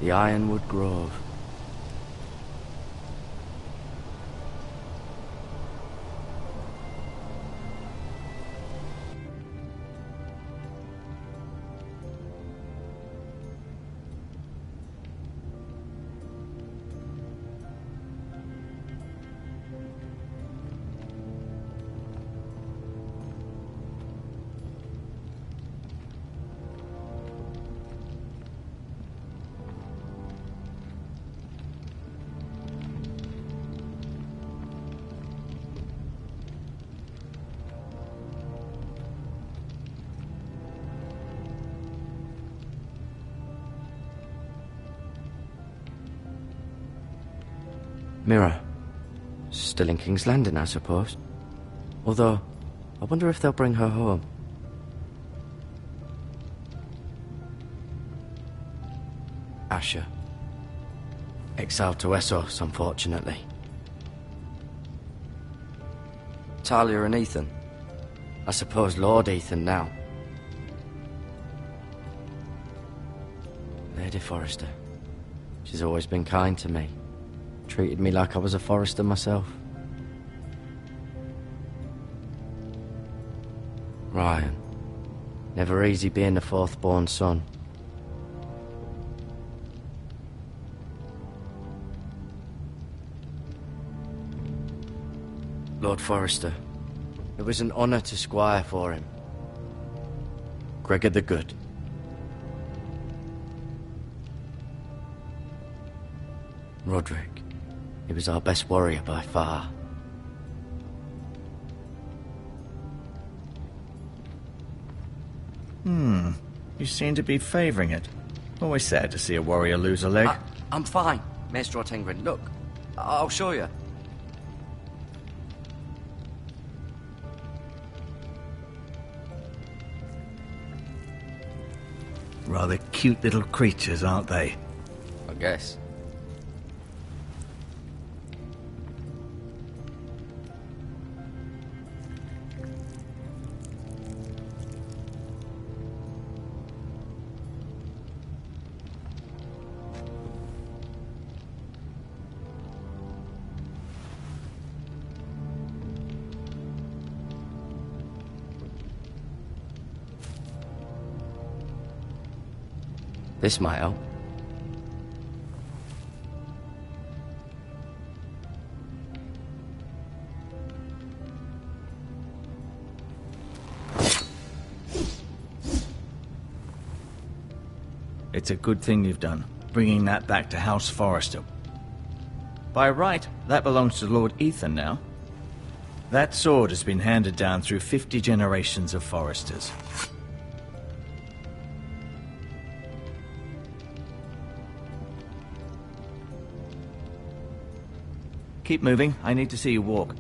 the Ironwood Grove. Mira. Still in King's Landing, I suppose. Although, I wonder if they'll bring her home. Asher. Exiled to Essos, unfortunately. Talia and Ethan. I suppose Lord Ethan now. Lady Forrester. She's always been kind to me. Treated me like I was a Forrester myself. Ryan. Never easy being the fourth-born son. Lord Forrester. It was an honour to squire for him. Gregor the Good. Roderick. He was our best warrior by far. You seem to be favouring it. Always sad to see a warrior lose a leg. I'm fine, Maestro Tengrin. Look, I'll show you. Rather cute little creatures, aren't they? I guess. This might help. It's a good thing you've done, bringing that back to House Forrester. By right, that belongs to Lord Ethan now. That sword has been handed down through 50 generations of Forresters. Keep moving. I need to see you walk.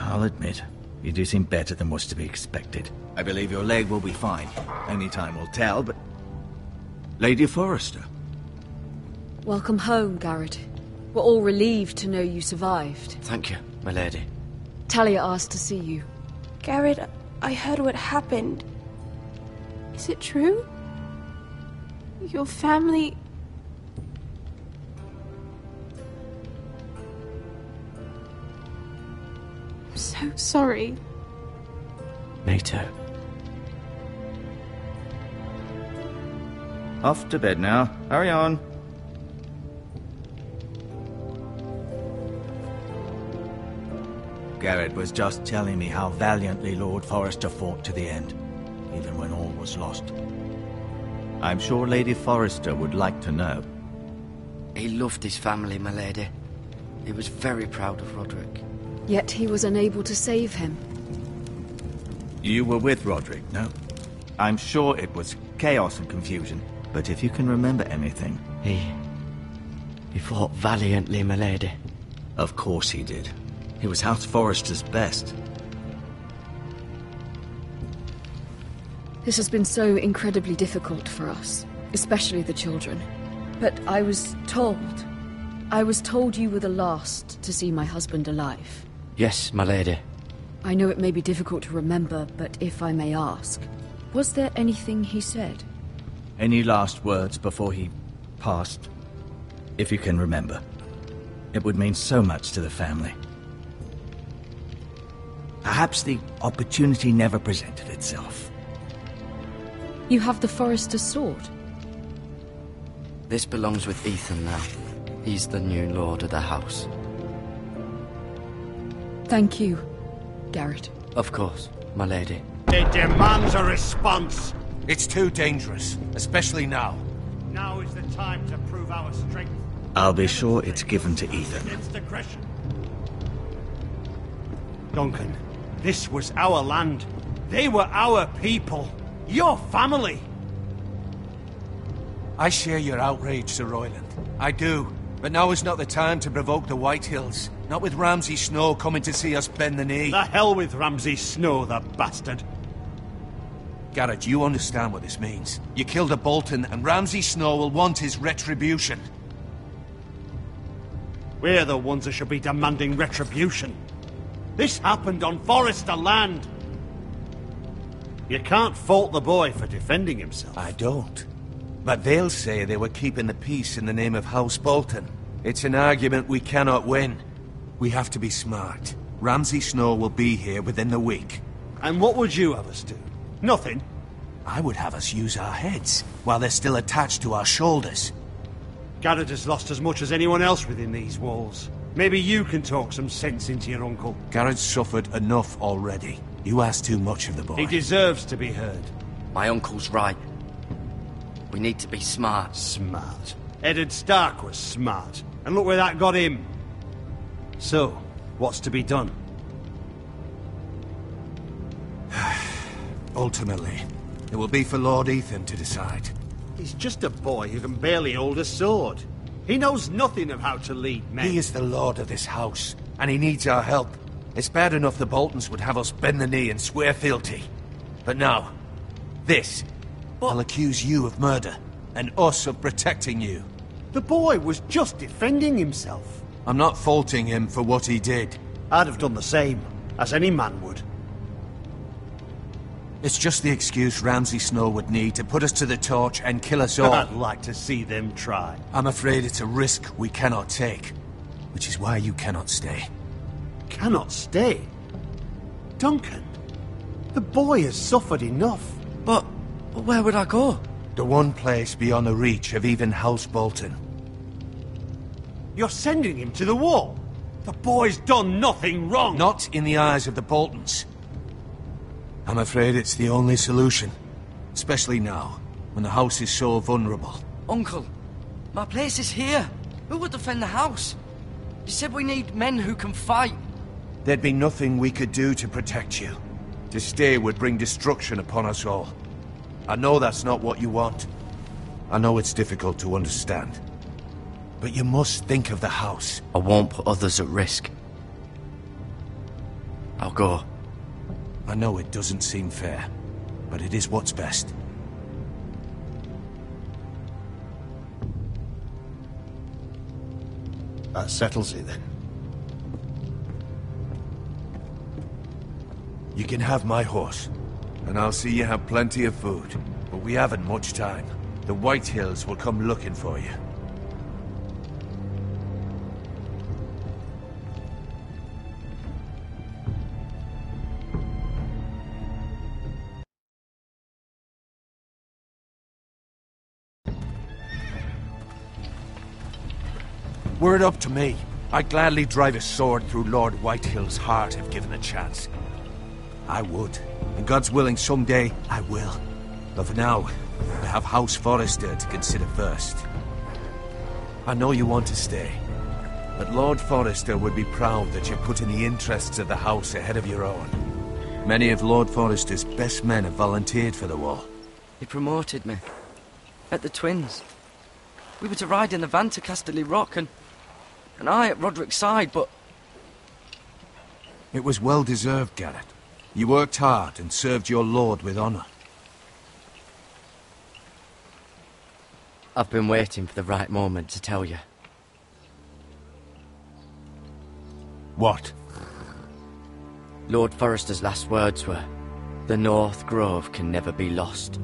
I'll admit, you do seem better than was to be expected. I believe your leg will be fine. Only time will tell, but... Lady Forrester. Welcome home, Garrett. We're all relieved to know you survived. Thank you, my lady. Talia asked to see you. Garrett, I heard what happened. Is it true? Your family... I'm so sorry. Me too. Off to bed now. Hurry on. Garrett was just telling me how valiantly Lord Forrester fought to the end, even when all was lost. I'm sure Lady Forrester would like to know. He loved his family, my lady. He was very proud of Roderick. Yet he was unable to save him. You were with Roderick, no? I'm sure it was chaos and confusion, but if you can remember anything... He fought valiantly, my lady. Of course he did. He was House Forrester's best. This has been so incredibly difficult for us, especially the children. But I was told you were the last to see my husband alive. Yes, my lady. I know it may be difficult to remember, but if I may ask, was there anything he said? Any last words before he passed? If you can remember. It would mean so much to the family. Perhaps the opportunity never presented itself. You have the Forester's sword. This belongs with Ethan now. He's the new lord of the house. Thank you, Garrett. Of course, my lady. It demands a response. It's too dangerous, especially now. Now is the time to prove our strength. I'll be sure it's given to Ethan. Against aggression. Duncan, this was our land. They were our people. Your family. I share your outrage, Sir Royland. I do. But now is not the time to provoke the Whitehills. Not with Ramsay Snow coming to see us bend the knee. The hell with Ramsay Snow, the bastard. Garrett, you understand what this means. You killed a Bolton, and Ramsay Snow will want his retribution. We're the ones that should be demanding retribution. This happened on Forester land. You can't fault the boy for defending himself. I don't. But they'll say they were keeping the peace in the name of House Bolton. It's an argument we cannot win. We have to be smart. Ramsay Snow will be here within the week. And what would you have us do? Nothing. I would have us use our heads, while they're still attached to our shoulders. Garrett has lost as much as anyone else within these walls. Maybe you can talk some sense into your uncle. Garrett's suffered enough already. You ask too much of the boy. He deserves to be heard. My uncle's right. We need to be smart. Smart. Eddard Stark was smart. And look where that got him. So, what's to be done? Ultimately, it will be for Lord Ethan to decide. He's just a boy who can barely hold a sword. He knows nothing of how to lead men. He is the lord of this house, and he needs our help. It's bad enough the Boltons would have us bend the knee and swear fealty. But now, this. I'll accuse you of murder, and us of protecting you. The boy was just defending himself. I'm not faulting him for what he did. I'd have done the same, as any man would. It's just the excuse Ramsay Snow would need to put us to the torch and kill us all. I'd like to see them try. I'm afraid it's a risk we cannot take, which is why you cannot stay. Cannot stay? Duncan, the boy has suffered enough. But where would I go? The one place beyond the reach of even House Bolton. You're sending him to the wall? The boy's done nothing wrong! Not in the eyes of the Boltons. I'm afraid it's the only solution. Especially now, when the house is so vulnerable. Uncle, my place is here. Who would defend the house? You said we need men who can fight. There'd be nothing we could do to protect you. To stay would bring destruction upon us all. I know that's not what you want. I know it's difficult to understand. But you must think of the house. I won't put others at risk. I'll go. I know it doesn't seem fair, but it is what's best. That settles it then. You can have my horse, and I'll see you have plenty of food. But we haven't much time. The Whitehills will come looking for you. Were it up to me, I'd gladly drive a sword through Lord Whitehill's heart if given a chance. I would. And God's willing, someday I will. But for now, I have House Forester to consider first. I know you want to stay, but Lord Forester would be proud that you're putting the interests of the house ahead of your own. Many of Lord Forester's best men have volunteered for the war. He promoted me. At the Twins. We were to ride in the van to Casterly Rock, and I at Roderick's side, but... It was well deserved, Garrett. You worked hard and served your lord with honor. I've been waiting for the right moment to tell you. What? Lord Forrester's last words were, "The North Grove can never be lost."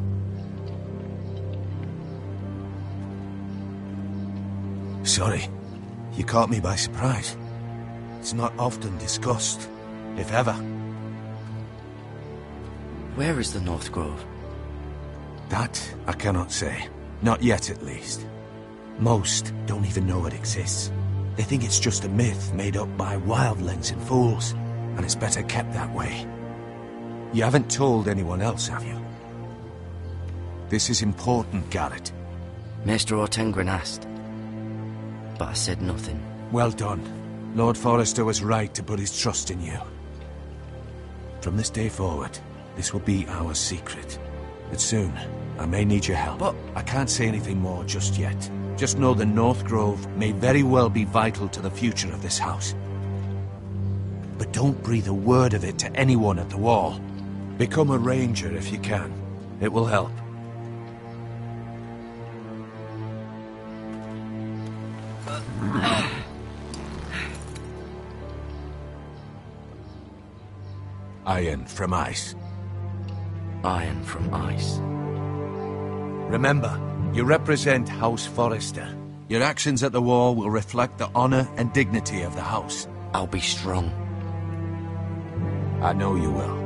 Sorry, you caught me by surprise. It's not often discussed, if ever. Where is the North Grove? That I cannot say. Not yet, at least. Most don't even know it exists. They think it's just a myth made up by wildlings and fools, and it's better kept that way. You haven't told anyone else, have you? This is important, Garrett. Maester Ortengren asked, but I said nothing. Well done. Lord Forrester was right to put his trust in you. From this day forward, this will be our secret. But soon, I may need your help. But I can't say anything more just yet. Just know the North Grove may very well be vital to the future of this house. But don't breathe a word of it to anyone at the Wall. Become a ranger if you can. It will help. Iron from ice. Iron from ice. Remember, you represent House Forrester. Your actions at the Wall will reflect the honor and dignity of the house. I'll be strong. I know you will.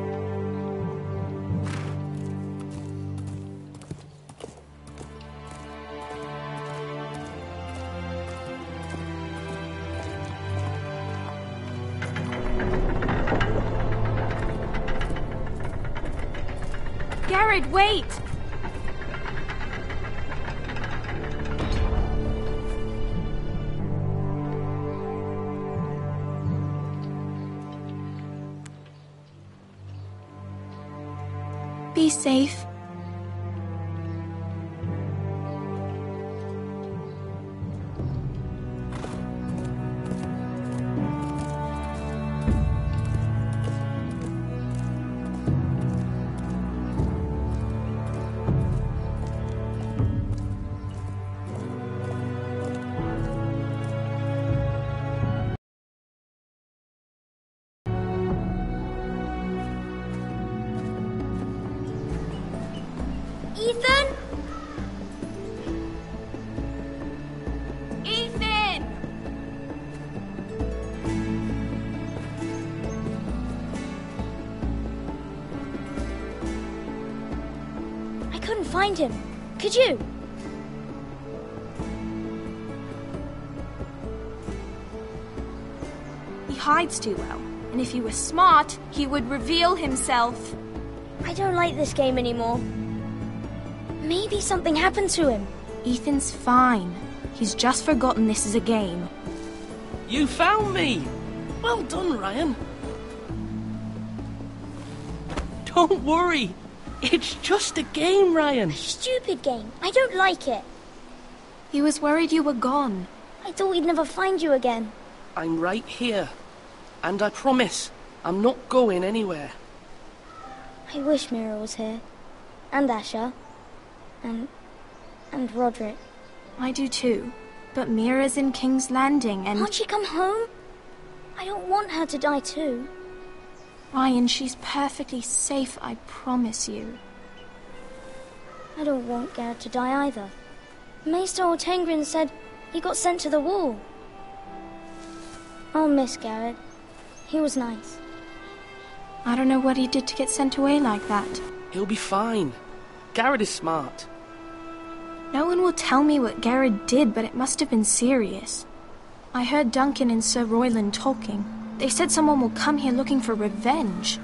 Garrett, wait! Be safe. Ethan? Ethan! I couldn't find him. Could you? He hides too well, and if he were smart, he would reveal himself. I don't like this game anymore. Maybe something happened to him. Ethan's fine. He's just forgotten this is a game. You found me! Well done, Ryan. Don't worry. It's just a game, Ryan. Stupid game. I don't like it. He was worried you were gone. I thought we'd never find you again. I'm right here. And I promise, I'm not going anywhere. I wish Mira was here. And Asher. And Roderick. I do too. But Mira's in King's Landing and... Can't she come home? I don't want her to die too. Ryan, she's perfectly safe, I promise you. I don't want Garrett to die either. Maester Ortengren said he got sent to the Wall. I'll miss Garrett. He was nice. I don't know what he did to get sent away like that. He'll be fine. Garrett is smart. No one will tell me what Garrett did, but it must have been serious. I heard Duncan and Sir Royland talking. They said someone will come here looking for revenge.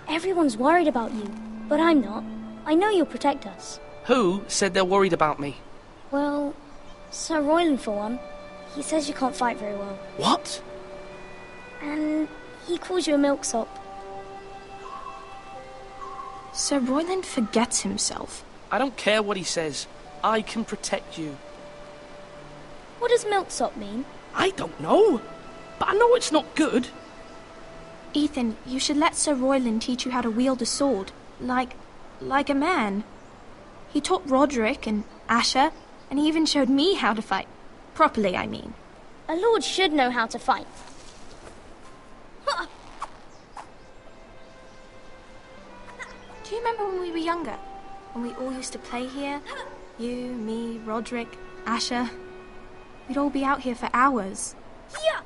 Everyone's worried about you, but I'm not. I know you'll protect us. Who said they're worried about me? Well, Sir Royland for one. He says you can't fight very well. What? And he calls you a milksop. Sir Royland forgets himself. I don't care what he says. I can protect you. What does milksop mean? I don't know. But I know it's not good. Ethan, you should let Sir Royland teach you how to wield a sword. Like a man. He taught Roderick and Asher, and he even showed me how to fight. Properly, I mean. A lord should know how to fight. Do you remember when we were younger? When we all used to play here? You, me, Roderick, Asher. We'd all be out here for hours. Yeah!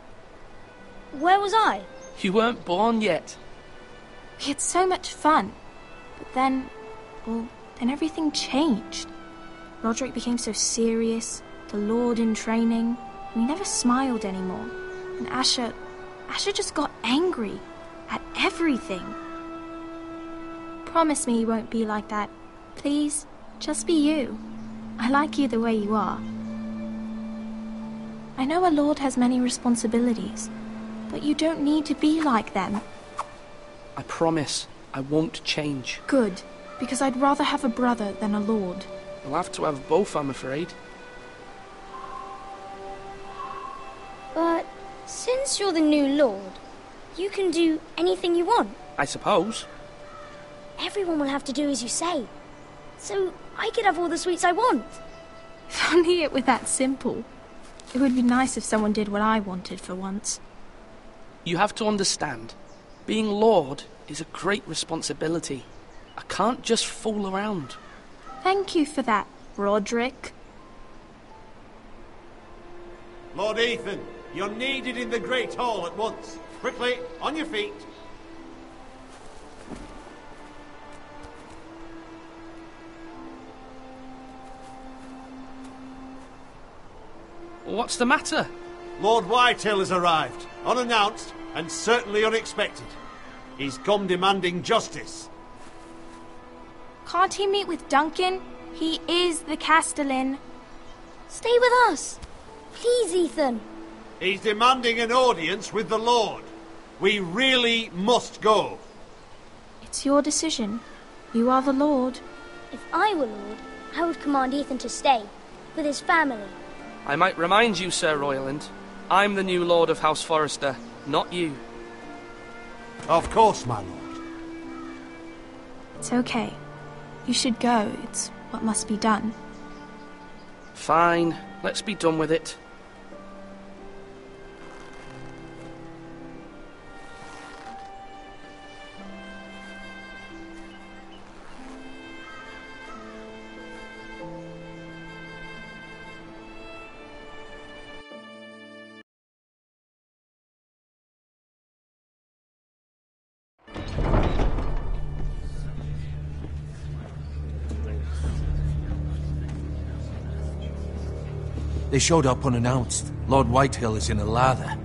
Where was I? You weren't born yet. We had so much fun. But then, well, then everything changed. Roderick became so serious, the Lord in training, and he never smiled anymore. And Asher just got angry at everything. Promise me you won't be like that. Please, just be you. I like you the way you are. I know a lord has many responsibilities, but you don't need to be like them. I promise I won't change. Good, because I'd rather have a brother than a lord. I'll have to have both, I'm afraid. But since you're the new lord, you can do anything you want. I suppose. Everyone will have to do as you say. So I could have all the sweets I want. If only it were that simple. It would be nice if someone did what I wanted for once. You have to understand, being Lord is a great responsibility. I can't just fool around. Thank you for that, Roderick. Lord Ethan, you're needed in the Great Hall at once. Quickly, on your feet. What's the matter? Lord Whitehill has arrived, unannounced and certainly unexpected. He's come demanding justice. Can't he meet with Duncan? He is the Castellan. Stay with us. Please, Ethan. He's demanding an audience with the Lord. We really must go. It's your decision. You are the Lord. If I were lord, I would command Ethan to stay with his family. I might remind you, Sir Royland, I'm the new Lord of House Forrester, not you. Of course, my lord. It's okay. You should go. It's what must be done. Fine, let's be done with it. They showed up unannounced. Lord Whitehill is in a lather.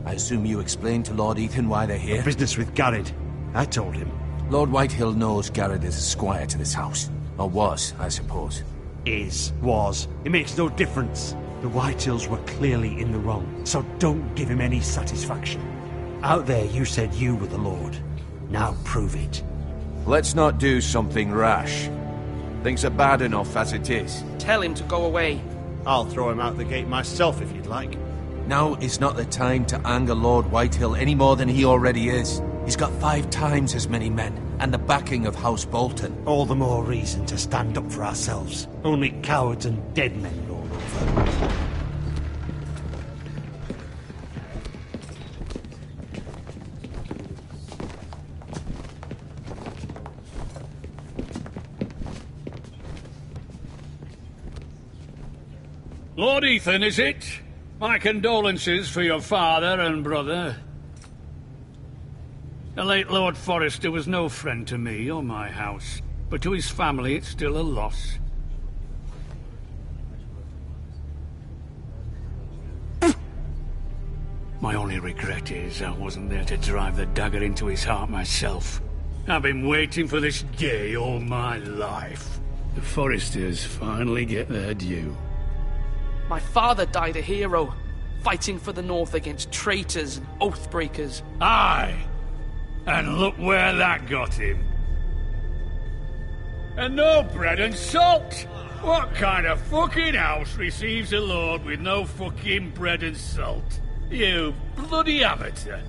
I assume you explained to Lord Ethan why they're here? Business with Garrett. I told him. Lord Whitehill knows Garrett is a squire to this house. Or was, I suppose. Was. It makes no difference. The Whitehills were clearly in the wrong, so don't give him any satisfaction. Out there you said you were the Lord. Now prove it. Let's not do something rash. Things are bad enough as it is. Tell him to go away. I'll throw him out the gate myself if you'd like. Now is not the time to anger Lord Whitehill any more than he already is. He's got 5 times as many men, and the backing of House Bolton. All the more reason to stand up for ourselves. Only cowards and dead men roll over. Lord Ethan, is it? My condolences for your father and brother. The late Lord Forrester was no friend to me or my house, but to his family it's still a loss. My only regret is I wasn't there to drive the dagger into his heart myself. I've been waiting for this day all my life. The Forresters finally get their due. My father died a hero, fighting for the North against traitors and oath-breakers. Aye! And look where that got him. And no bread and salt! What kind of fucking house receives a lord with no fucking bread and salt? You bloody amateur.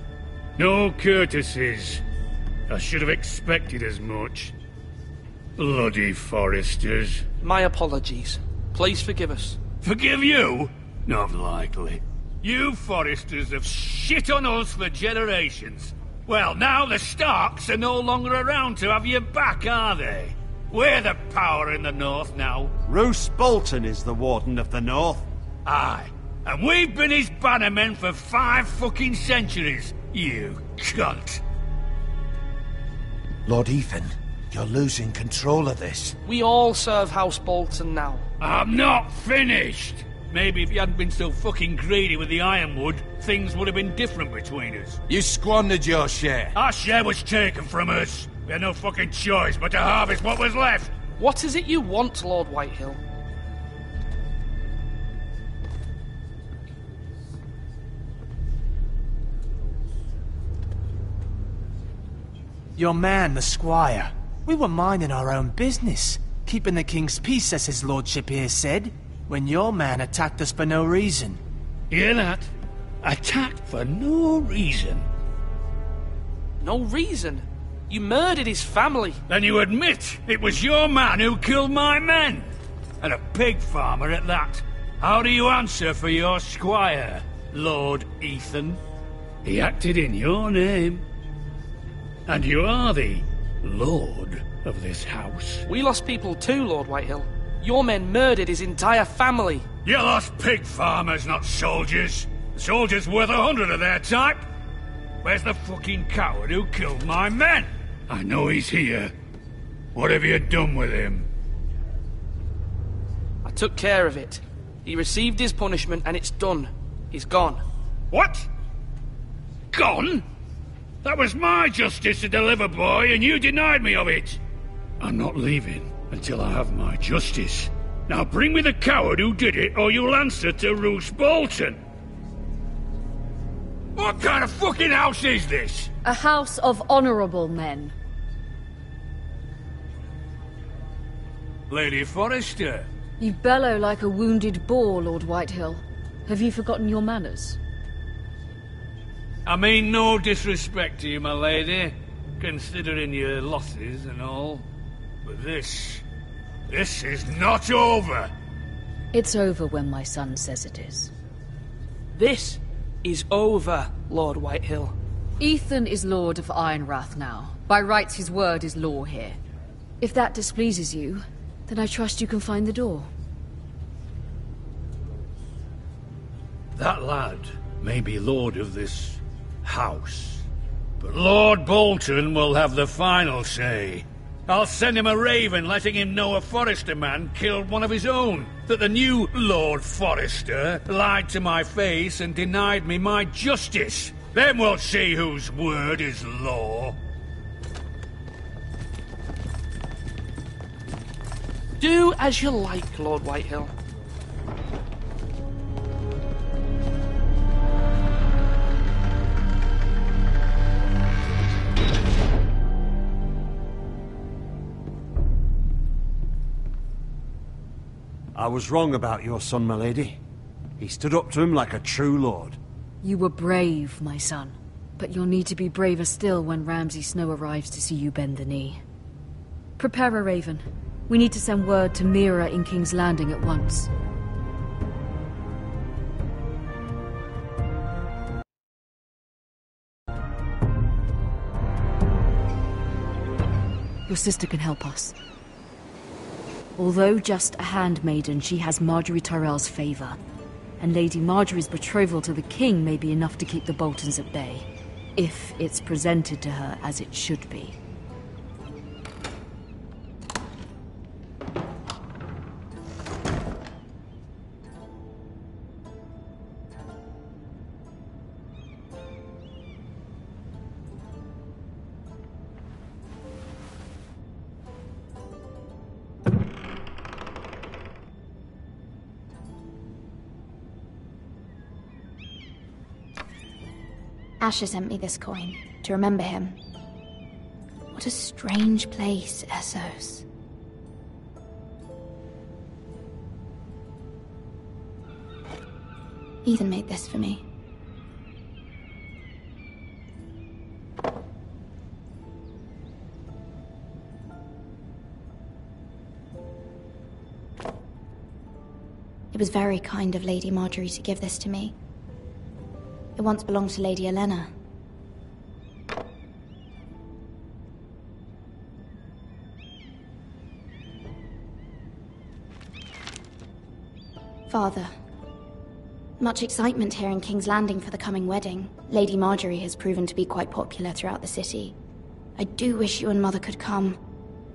No courtesies. I should have expected as much. Bloody Forresters. My apologies. Please forgive us. Forgive you? Not likely. You Forresters have shit on us for generations. Well, now the Starks are no longer around to have you back, are they? We're the power in the north now. Roose Bolton is the Warden of the North. Aye. And we've been his bannermen for 5 fucking centuries, you cunt. Lord Ethan, you're losing control of this. We all serve House Bolton now. I'm not finished. Maybe if you hadn't been so fucking greedy with the ironwood, things would have been different between us. You squandered your share. Our share was taken from us. We had no fucking choice but to harvest what was left. What is it you want, Lord Whitehill? Your man, the squire. We were minding our own business, keeping the king's peace, as his lordship here said, when your man attacked us for no reason. Hear that? Attacked for no reason. No reason? You murdered his family. Then you admit it was your man who killed my men. And a pig farmer at that. How do you answer for your squire, Lord Ethan? He acted in your name. And you are the lord of this house. We lost people too, Lord Whitehill. Your men murdered his entire family. You lost pig farmers, not soldiers. The soldiers worth 100 of their type. Where's the fucking coward who killed my men? I know he's here. What have you done with him? I took care of it. He received his punishment and it's done. He's gone. What? Gone? That was my justice to deliver, boy, and you denied me of it. I'm not leaving until I have my justice. Now bring me the coward who did it, or you'll answer to Roose Bolton. What kind of fucking house is this? A house of honourable men. Lady Forrester. You bellow like a wounded boar, Lord Whitehill. Have you forgotten your manners? I mean no disrespect to you, my lady, considering your losses and all. But this is not over. It's over when my son says it is. This is over, Lord Whitehill. Ethan is Lord of Ironrath now. By rights, his word is law here. If that displeases you, then I trust you can find the door. That lad may be lord of this house, but Lord Bolton will have the final say. I'll send him a raven letting him know a Forrester man killed one of his own, that the new Lord Forrester lied to my face and denied me my justice. Then we'll see whose word is law. Do as you like, Lord Whitehill. I was wrong about your son, my lady. He stood up to him like a true lord. You were brave, my son. But you'll need to be braver still when Ramsay Snow arrives to see you bend the knee. Prepare a raven. We need to send word to Mira in King's Landing at once. Your sister can help us. Although just a handmaiden, she has Marjorie Tyrell's favor. And Lady Marjorie's betrothal to the king may be enough to keep the Boltons at bay. If it's presented to her as it should be. Asher sent me this coin, to remember him. What a strange place, Essos. Ethan made this for me. It was very kind of Lady Marjorie to give this to me. It once belonged to Lady Elena. Father, much excitement here in King's Landing for the coming wedding. Lady Marjorie has proven to be quite popular throughout the city. I do wish you and Mother could come,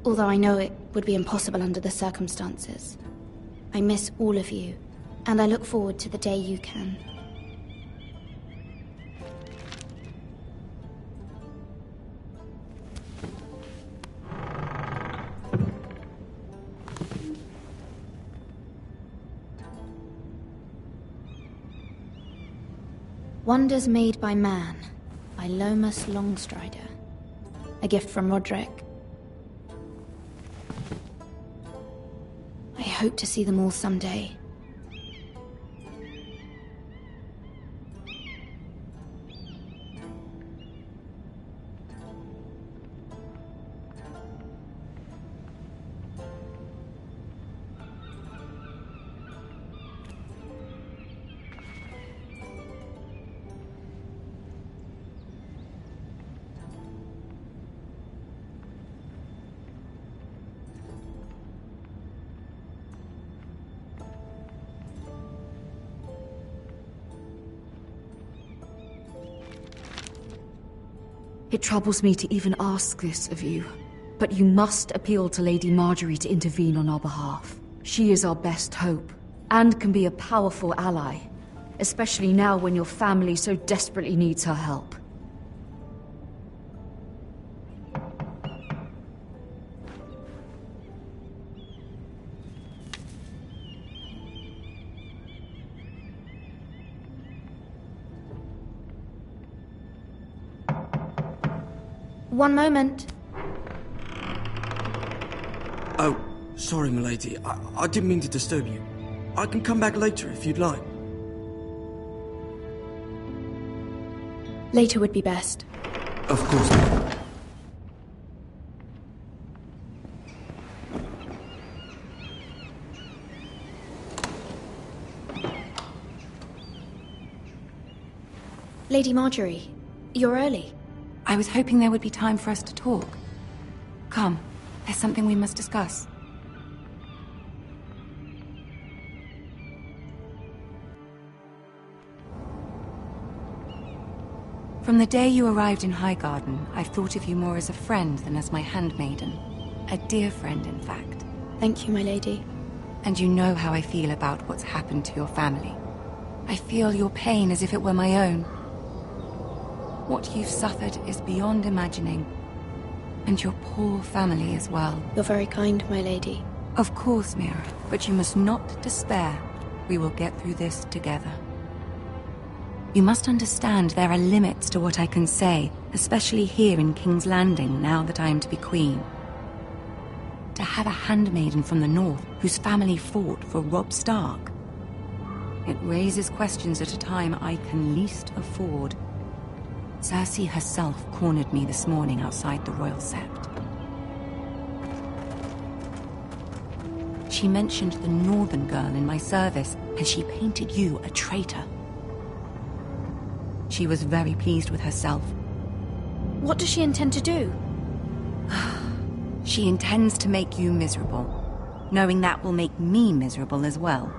although I know it would be impossible under the circumstances. I miss all of you, and I look forward to the day you can. Wonders Made by Man, by Lomas Longstrider. A gift from Roderick. I hope to see them all someday. It troubles me to even ask this of you, but you must appeal to Lady Marjorie to intervene on our behalf. She is our best hope, and can be a powerful ally, especially now when your family so desperately needs her help. One moment. Oh, sorry, milady. I didn't mean to disturb you. I can come back later if you'd like. Later would be best. Of course. Lady Marjorie, you're early. I was hoping there would be time for us to talk. Come, there's something we must discuss. From the day you arrived in Highgarden, I've thought of you more as a friend than as my handmaiden. A dear friend, in fact. Thank you, my lady. And you know how I feel about what's happened to your family. I feel your pain as if it were my own. What you've suffered is beyond imagining. And your poor family as well. You're very kind, my lady. Of course, Mira, but you must not despair. We will get through this together. You must understand there are limits to what I can say, especially here in King's Landing, now that I am to be queen. To have a handmaiden from the north whose family fought for Robb Stark. It raises questions at a time I can least afford. Cersei herself cornered me this morning outside the Royal Sept. She mentioned the northern girl in my service, and she painted you a traitor. She was very pleased with herself. What does she intend to do? She intends to make you miserable, knowing that will make me miserable as well.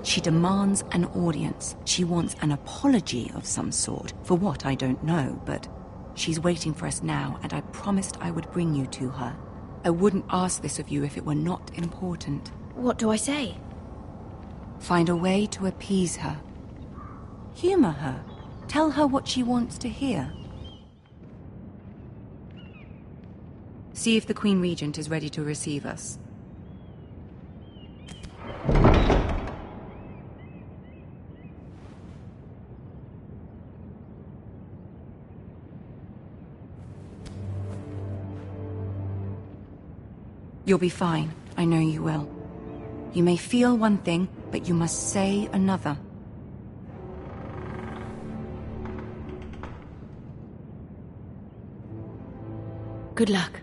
She demands an audience. She wants an apology of some sort, for what I don't know, but she's waiting for us now, and I promised I would bring you to her. I wouldn't ask this of you if it were not important. What do I say? Find a way to appease her. Humor her. Tell her what she wants to hear. See if the Queen Regent is ready to receive us. You'll be fine. I know you will. You may feel one thing, but you must say another. Good luck.